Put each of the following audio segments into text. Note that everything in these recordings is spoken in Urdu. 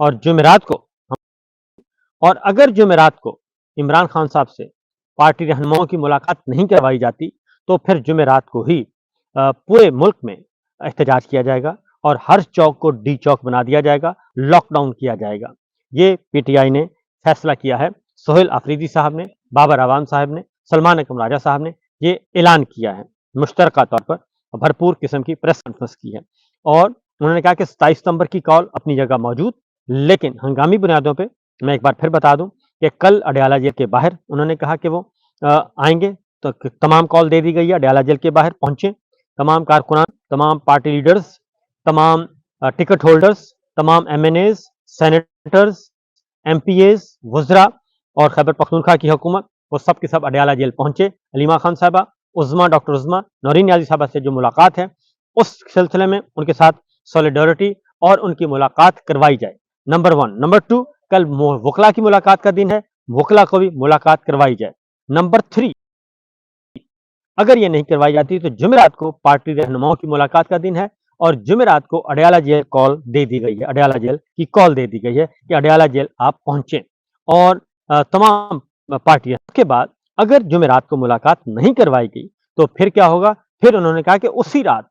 اور جمعرات کو اور اگر جمعرات کو عمران خان صاحب سے پارٹی رہنماؤں کی ملاقات نہیں کروائی جاتی تو پھر جمعرات کو ہی پورے ملک میں احتجاج کیا جائے گا اور ہر چوک کو ڈی چوک بنا دیا جائے گا، لاک ڈاؤن کیا جائے گا۔ یہ پی ٹی آئی نے فیصلہ کیا ہے۔ سہیل آفریدی صاحب نے، بابر عوام صاحب نے، سلمان اکرم راجہ صاحب نے یہ اعلان کیا ہے، مشترکہ طور پر بھرپور قسم کی پریس کانفرنس کی ہے، اور انہوں نے کہا کہ 27 ستمبر کی کال اپنی جگہ موجود، لیکن ہنگامی بنیادوں پہ میں ایک بار پھر بتا دوں کہ کل اڈیالہ جیل کے باہر انہوں نے کہا کہ وہ آئیں گے، تو تمام کال دے دی گئی ہے، اڈیالہ جیل کے باہر پہنچیں تمام کارکنان، تمام پارٹی لیڈرز، تمام ٹکٹ ہولڈرز، تمام M N As, senators, M پی ایز، وزراء اور خیبر پختونخوا کی حکومت، وہ سب کے سب اڈیالہ جیل پہنچے۔ علیمہ خان صاحبہ، عظما ڈاکٹر عظما نورین نیازی صاحبہ سے جو ملاقات ہے اس سلسلے میں ان کے ساتھ سولیڈورٹی اور ان کی ملاقات کروائی جائے، نمبر 1۔ نمبر 2، کل وکلا کی ملاقات کا دن ہے، وکلا کو بھی ملاقات کروائی جائے۔ نمبر 3، اگر یہ نہیں کروائی جاتی تو جمعرات کو پارٹی رہنماؤں کی ملاقات کا دن ہے، اور جمعرات کو اڈیالہ جیل کال دے دی گئی ہے، اڈیالہ جیل کی کال دے دی گئی ہے کہ اڈیالہ جیل آپ پہنچیں، اور تمام پارٹیاں کے بعد اگر جمعرات کو ملاقات نہیں کروائی گئی تو پھر کیا ہوگا؟ پھر انہوں نے کہا کہ اسی رات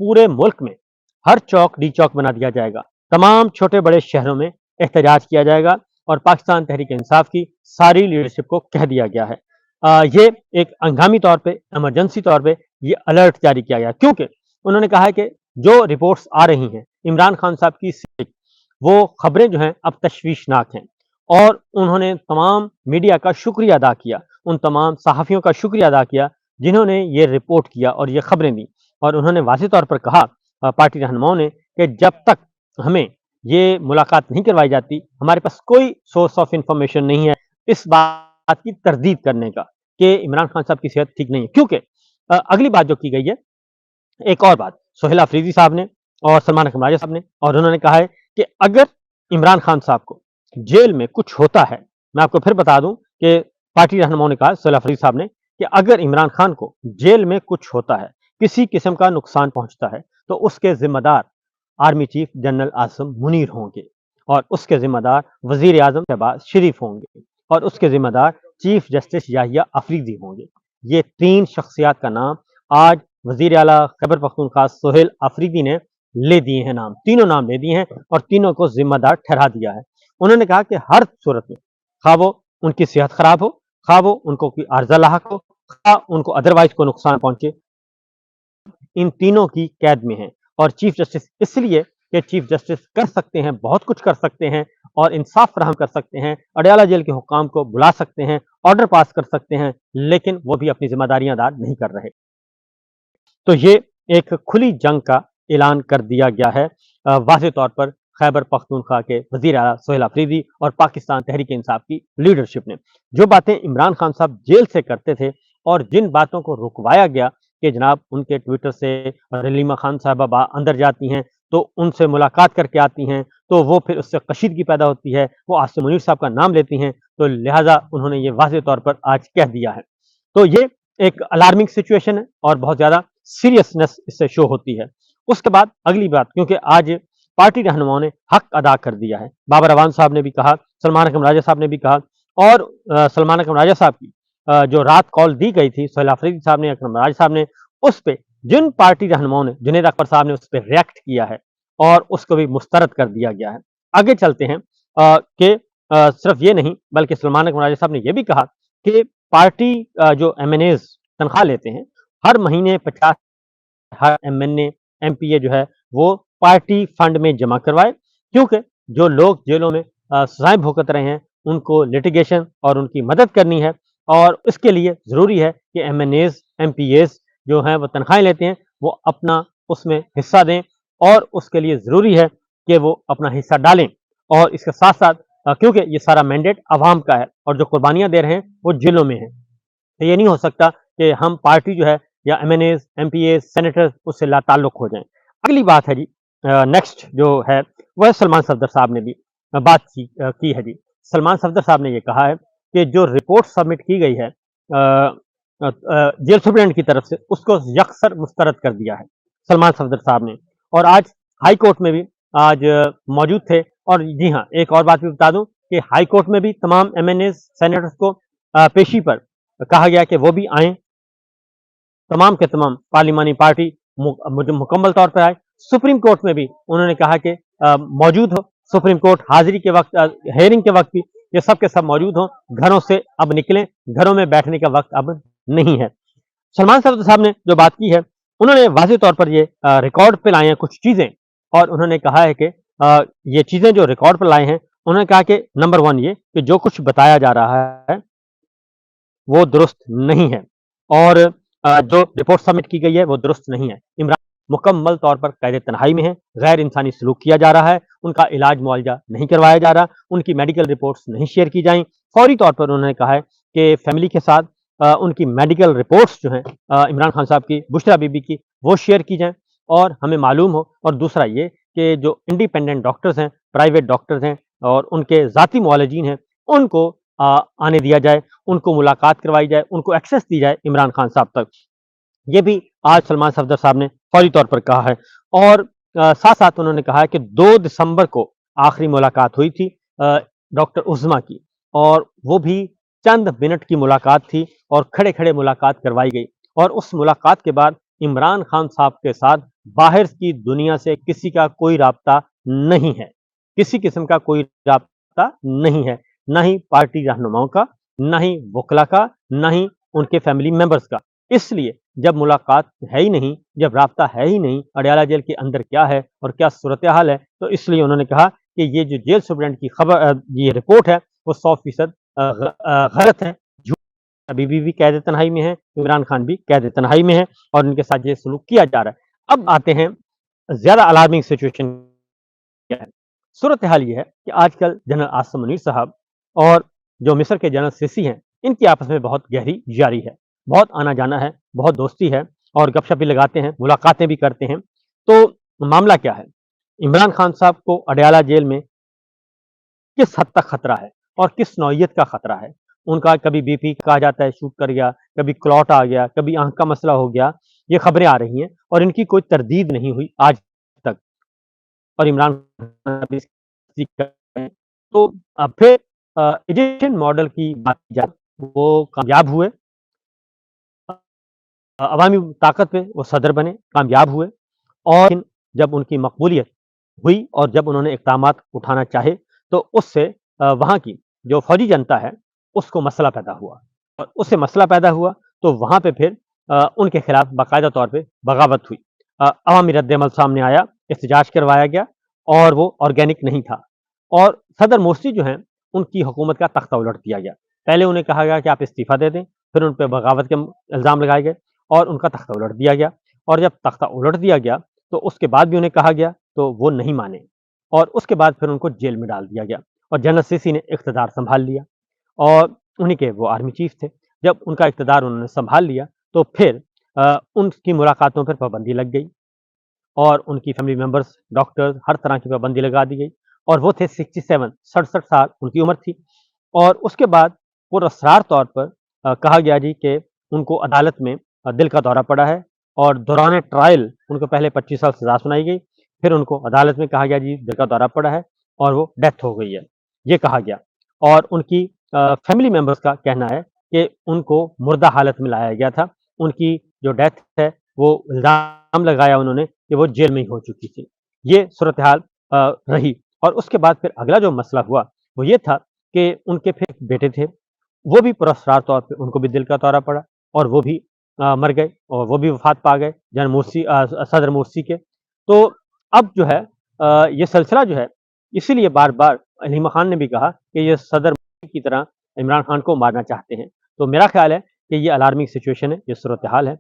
پورے ملک میں ہر چوک ڈی چوک بنا دیا جائے گا، تمام چھوٹے بڑے شہروں میں احتجاج کیا جائے گا، اور پاکستان تحریک انصاف کی ساری لیڈرشپ کو کہہ دیا گیا ہے۔ یہ ایک ہنگامی طور پہ، ایمرجنسی طور پہ یہ الرٹ جاری کیا گیا، کیونکہ انہوں نے کہا ہے کہ جو رپورٹس آ رہی ہیں عمران خان صاحب کی وہ خبریں جو ہیں اب تشویشناک ہیں، اور انہوں نے تمام میڈیا کا شکریہ ادا کیا، ان تمام صحافیوں کا شکریہ ادا کیا جنہوں نے یہ رپورٹ کیا اور یہ خبریں دی، اور انہوں نے واضح طور پر کہا پارٹی رہنماؤں نے کہ جب تک ہمیں یہ ملاقات نہیں کروائی جاتی ہمارے پاس کوئی سورس آف انفارمیشن نہیں ہے اس بات کی تردید کرنے کا کہ عمران خان صاحب کی صحت ٹھیک نہیں ہے۔ کیونکہ اگلی بات جو کی گئی ہے، ایک اور بات سہیل آفریدی صاحب نے اور سلمان اکرم راجہ صاحب نے، اور انہوں نے کہا ہے کہ اگر عمران خان صاحب کو جیل میں کچھ ہوتا ہے، میں آپ کو پھر بتا دوں کہ پارٹی رہنماؤں نے کہا، سہیل آفریدی صاحب نے، کہ اگر عمران خان کو جیل میں کچھ ہوتا ہے، کسی قسم کا نقصان پہنچتا ہے، تو اس کے ذمہ دار army chief general Asim Munir ہوں گے، اور اس کے ذمہ دار وزیر اعظم شہباز شریف ہوں گے، اور اس کے ذمہ دار چیف جسٹس یاہیا افریدی ہوں گے۔ یہ 3 شخصیات کا نام آج وزیر اعلیٰ خیبر پختونخوا سہیل آفریدی نے لے دیے ہیں، تینوں نام لے دیے ہیں اور تینوں کو ذمہ دار ٹھہرا دیا ہے۔ انہوں نے کہا کہ ہر صورت میں، خواہ وہ ان کی صحت خراب ہو، خواہ وہ ان کو کوئی عارضہ لاحق ہو، خواہ ان کو ادروائز کو نقصان پہنچے، ان تینوں کی قید میں ہیں۔ اور چیف جسٹس اس لیے کہ چیف جسٹس کر سکتے ہیں، بہت کچھ کر سکتے ہیں اور انصاف فراہم کر سکتے ہیں، اڈیالہ جیل کے حکام کو بلا سکتے ہیں، آرڈر پاس کر سکتے ہیں، لیکن وہ بھی اپنی ذمہ داریاں ادا نہیں کر رہے۔ تو یہ ایک کھلی جنگ کا اعلان کر دیا گیا ہے واضح طور پر خیبر پختونخوا کے وزیر اعلیٰ سہیل آفریدی اور پاکستان تحریک انصاف کی لیڈرشپ نے۔ جو باتیں عمران خان صاحب جیل سے کرتے تھے اور جن باتوں کو رکوایا گیا کہ جناب ان کے ٹویٹر سے علیمہ خان صاحبہ اندر جاتی ہیں تو ان سے ملاقات کر کے آتی ہیں، تو وہ پھر اس سے کشیدگی پیدا ہوتی ہے، وہ عاصم منیر صاحب کا نام لیتی ہیں، تو لہٰذا انہوں نے یہ واضح طور پر آج کہہ دیا ہے۔ تو یہ ایک الارمنگ سچویشن ہے اور بہت زیادہ سیریسنس اس سے شو ہوتی ہے۔ اس کے بعد اگلی بات، کیونکہ آج پارٹی رہنماؤں نے حق ادا کر دیا ہے، بابر عوام صاحب نے بھی کہا، سلمان اکرم راجہ صاحب نے بھی کہا، اور سلمان اکرم راجہ صاحب کی جو رات کال دی گئی تھی سہیل آفریدی صاحب نے، اکرم راجہ صاحب نے، اس پہ جن پارٹی رہنماؤں نے، جنید اکبر صاحب نے اس پہ ریئیکٹ کیا ہے اور اس کو بھی مسترد کر دیا گیا ہے۔ آگے چلتے ہیں کہ صرف یہ نہیں بلکہ سلمان اکرم راجہ صاحب نے یہ بھی کہا کہ پارٹی جو ایم این ایز تنخواہ لیتے ہیں، ہر مہینے 50 ہر MNA MPA جو ہے وہ پارٹی فنڈ میں جمع کروائے، کیونکہ جو لوگ جیلوں میں سزائیں بھگت رہے ہیں ان کو لٹیگیشن اور ان کی مدد کرنی ہے، اور اس کے لیے ضروری ہے کہ M N as M P As جو ہیں وہ تنخواہیں لیتے ہیں وہ اپنا اس میں حصہ دیں، اور اس کے لیے ضروری ہے کہ وہ اپنا حصہ ڈالیں، اور اس کے ساتھ ساتھ کیونکہ یہ سارا مینڈیٹ عوام کا ہے اور جو قربانیاں دے رہے ہیں وہ جیلوں میں ہیں، تو یہ نہیں ہو سکتا کہ ہم پارٹی جو ہے یا M N as M P as senator اس سے لا تعلق ہو جائیں۔ اگلی بات ہے جی، نیکسٹ جو ہے وہ سلمان صفدر صاحب نے بھی بات کی ہے جی۔ سلمان صفدر صاحب نے یہ کہا ہے کہ جو رپورٹ سبمٹ کی گئی ہے جیل سپرنٹینڈنٹ کی طرف سے اس کو یکسر مسترد کر دیا ہے سلمان صفدر صاحب نے، اور آج ہائی کورٹ میں بھی آج موجود تھے اور جی ہاں، ایک اور بات بھی بتا دوں کہ ہائی کورٹ میں بھی تمام MNAs سینیٹرز کو پیشی پر کہا گیا کہ وہ بھی آئیں، تمام کے تمام پارلیمانی پارٹی مکمل طور پر آئے. سپریم کورٹ میں بھی انہوں نے کہا کہ موجود ہو، سپریم کورٹ حاضری کے وقت، ہیئرنگ کے وقت بھی یہ سب کے سب موجود ہوں، گھروں سے اب نکلیں، گھروں میں بیٹھنے کا وقت اب نہیں ہے. سلمان صفدر صاحب نے جو بات کی ہے، انہوں نے واضح طور پر یہ ریکارڈ پہ لائے ہیں کچھ چیزیں، اور انہوں نے کہا ہے کہ یہ چیزیں جو ریکارڈ پر لائے ہیں، انہوں نے کہا کہ نمبر 1 یہ کہ جو کچھ بتایا جا رہا ہے وہ درست نہیں ہے، اور جو رپورٹ سبمٹ کی گئی ہے وہ درست نہیں ہے. عمران مکمل طور پر قید تنہائی میں ہے، غیر انسانی سلوک کیا جا رہا ہے، ان کا علاج معالجہ نہیں کروایا جا رہا، ان کی میڈیکل رپورٹس نہیں شیئر کی جائیں. فوری طور پر انہوں نے کہا ہے کہ فیملی کے ساتھ ان کی میڈیکل رپورٹس جو ہیں عمران خان صاحب کی، بشرا بی بی کی، وہ شیئر کی جائیں اور ہمیں معلوم ہو. اور دوسرا یہ کہ جو انڈیپینڈنٹ ڈاکٹرز ہیں، پرائیویٹ ڈاکٹرز ہیں اور ان کے ذاتی معالجین ہیں، ان کو آنے دیا جائے، ان کو ملاقات کروائی جائے، ان کو ایکسیس دی جائے عمران خان صاحب تک. یہ بھی آج سلمان صفدر صاحب نے فوری طور پر کہا ہے. اور ساتھ ساتھ انہوں نے کہا ہے کہ 2 دسمبر کو آخری ملاقات ہوئی تھی ڈاکٹر عظما کی، اور وہ بھی چند منٹ کی ملاقات تھی اور کھڑے کھڑے ملاقات کروائی گئی. اور اس ملاقات کے بعد عمران خان صاحب کے ساتھ باہر کی دنیا سے کسی کا کوئی رابطہ نہیں ہے، کسی قسم کا کوئی رابطہ نہیں ہے، نہ ہی پارٹی رہنماؤں کا، نہ ہی وکلا کا، نہ ہی ان کے فیملی ممبرس کا. اس لیے جب ملاقات ہے ہی نہیں، جب رابطہ ہے ہی نہیں، اڈیالہ جیل کے اندر کیا ہے اور کیا صورتحال ہے، تو اس لیے انہوں نے کہا کہ یہ جو جیل سپرنٹ کی خبر، یہ رپورٹ ہے، وہ 100% غلط ہے، جھوٹ. ابھی بھی قید تنہائی میں ہے، عمران خان بھی قید تنہائی میں ہے، اور ان کے ساتھ یہ سلوک کیا جا رہا ہے. اب آتے ہیں زیادہ الارمنگ سچویشن کیا ہے. صورتحال یہ ہے کہ آج کل جنرل عاصم منیر صاحب اور جو مصر کے جنرل سیسی ہیں، ان کی آپس میں بہت گہری جاری ہے، بہت آنا جانا ہے، بہت دوستی ہے، اور گپ شپ بھی لگاتے ہیں، ملاقاتیں بھی کرتے ہیں. تو معاملہ کیا ہے؟ عمران خان صاحب کو اڈیالہ جیل میں کس حد تک خطرہ ہے اور کس نوعیت کا خطرہ ہے؟ ان کا کبھی بی پی کہا جاتا ہے شوٹ کر گیا، کبھی کلوٹ آ گیا، کبھی آنکھ کا مسئلہ ہو گیا. یہ خبریں آ رہی ہیں اور ان کی کوئی تردید نہیں ہوئی آج تک. اور عمران تو پھر ایجپشن ماڈل کی بات کی جائے، وہ کامیاب ہوئے، عوامی طاقت پہ وہ صدر بنے، کامیاب ہوئے. اور جب ان کی مقبولیت ہوئی اور جب انہوں نے اقدامات اٹھانا چاہے، تو اس سے وہاں کی جو فوجی جنتا ہے اس کو مسئلہ پیدا ہوا، اور اس سے مسئلہ پیدا ہوا تو وہاں پہ پھر ان کے خلاف باقاعدہ طور پہ بغاوت ہوئی، عوامی رد عمل سامنے آیا، احتجاج کروایا گیا، اور وہ آرگینک نہیں تھا. اور صدر مرسی جو ہیں، ان کی حکومت کا تختہ الٹ دیا گیا. پہلے انہیں کہا گیا کہ آپ استعفیٰ دے دیں، پھر ان پہ بغاوت کے الزام لگائے گئے اور ان کا تختہ الٹ دیا گیا. اور جب تختہ الٹ دیا گیا تو اس کے بعد بھی انہیں کہا گیا تو وہ نہیں مانے، اور اس کے بعد پھر ان کو جیل میں ڈال دیا گیا. اور جنرل سیسی نے اقتدار سنبھال لیا، اور انہیں کے وہ آرمی چیف تھے. جب ان کا اقتدار انہوں نے سنبھال لیا تو پھر ان کی ملاقاتوں پر پابندی لگ گئی، اور ان کی فیملی ممبرس، ڈاکٹرز، ہر طرح کی پابندی لگا دی گئی. اور وہ تھے 67 سال ان کی عمر تھی. اور اس کے بعد پراسرار طور پر کہا گیا جی کہ ان کو عدالت میں دل کا دورہ پڑا ہے، اور دوران ٹرائل ان کو پہلے 25 سال سزا سنائی گئی، پھر ان کو عدالت میں کہا گیا جی دل کا دورہ پڑا ہے اور وہ ڈیتھ ہو گئی ہے، یہ کہا گیا. اور ان کی فیملی ممبرس کا کہنا ہے کہ ان کو مردہ حالت میں لایا گیا تھا. ان کی جو ڈیتھ ہے وہ الزام لگایا انہوں نے کہ وہ جیل میں ہی ہو چکی تھی. یہ صورتحال رہی. اور اس کے بعد پھر اگلا جو مسئلہ ہوا وہ یہ تھا کہ ان کے پھر بیٹے تھے، وہ بھی پراسرار طور پہ ان کو بھی دل کا دورہ پڑا، اور وہ بھی مر گئے، اور وہ بھی وفات پا گئے جنرل مرسی، صدر مرسی کے. تو اب جو ہے یہ سلسلہ جو ہے، اسی لیے بار بار علیمہ خان نے بھی کہا کہ یہ صدر مرسی کی طرح عمران خان کو مارنا چاہتے ہیں. تو میرا خیال ہے کہ یہ الارمنگ سچویشن ہے، یہ صورتحال ہے.